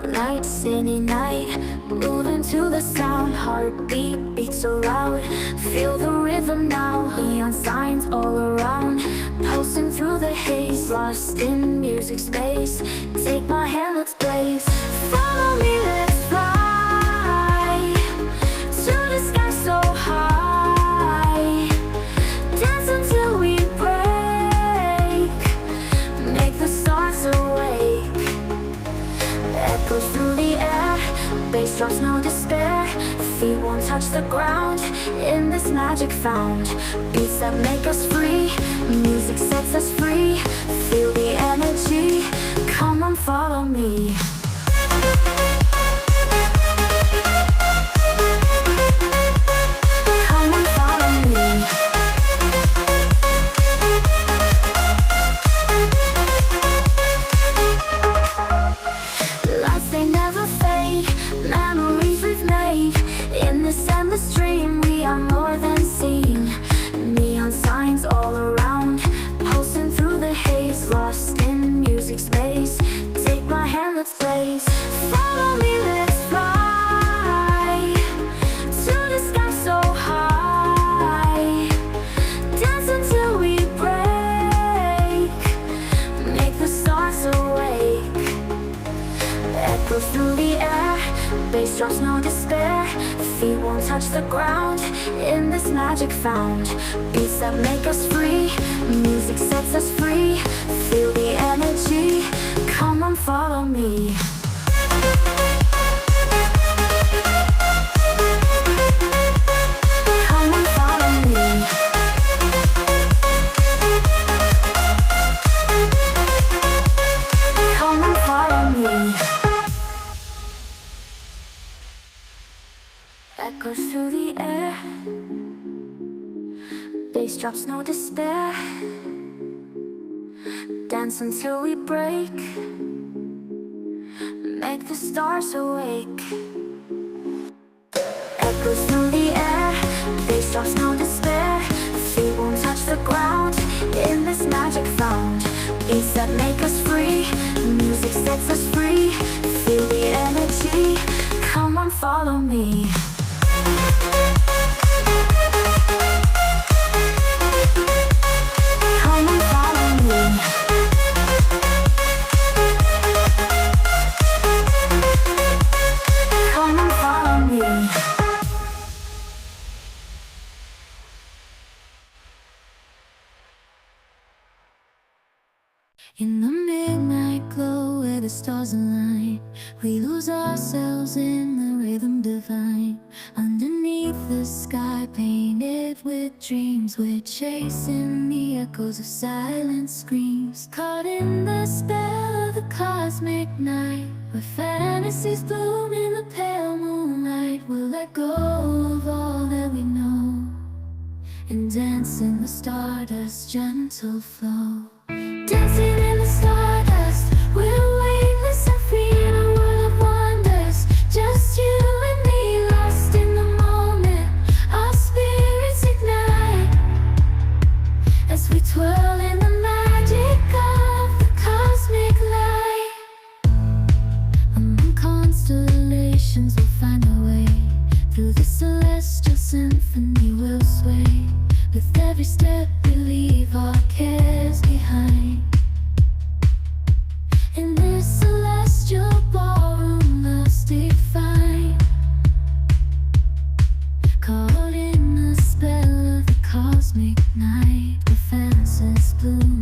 night, city night, moving to the sound. Heartbeat beats so loud, feel the rhythm now. Neon signs all around, pulsing through the haze, lost in music space. Take my hand, let's blaze. Follow me, let's fly to the sky so high. Dance until we break, make the stars awake. Echoes through the air, bass drops, no despair. Feet won't touch the ground, in this magic found. Beats that make us free, music sets us free. Feel the energy, come on, follow me. Come on, follow me. Lights, they never fade, memories we've made. In this endless dream, we are more than seen. Neon signs all around, pulsing through the haze, lost in music space. Take my hand, let's blaze. Follow me, let's fly to the sky so high. Dance until we break, make the stars awake. Echoes through the air, bass drops, no despair. Feet won't touch the ground, in this magic found. Beats that make us free, music sets us free. Feel the energy, come on, follow me. Come on, follow me. Come on, follow me. Echoes through the air, bass drops, no despair. Dance until we break, make the stars awake. Echoes through the air, bass drops, no despair. Feet won't touch the ground, in this magic found. Beats that make us free, music sets us free. Feel the energy, come on, follow me. Come on, follow me. Come on, follow me. In the midnight glow where the stars align, we lose ourselves in the rhythm divine. Underneath the sky painted with dreams, we're chasing the echoes of silent screams. Caught in the spell of the cosmic night, where fantasies bloom in the pale moonlight. We'll let go of all that we know and dance in the stardust's gentle flow. Dancing in the stardust, we're weightless and free in a world of wonders. Just you and me, lost in the moment. Our spirits ignite as we twirl in the magic of the cosmic light. Among constellations we'll find our way, through the celestial symphony we'll sway. With every step we leave our cares behind. In this celestial ballroom, love's defined. Caught in the spell of the cosmic night, where fantasies bloom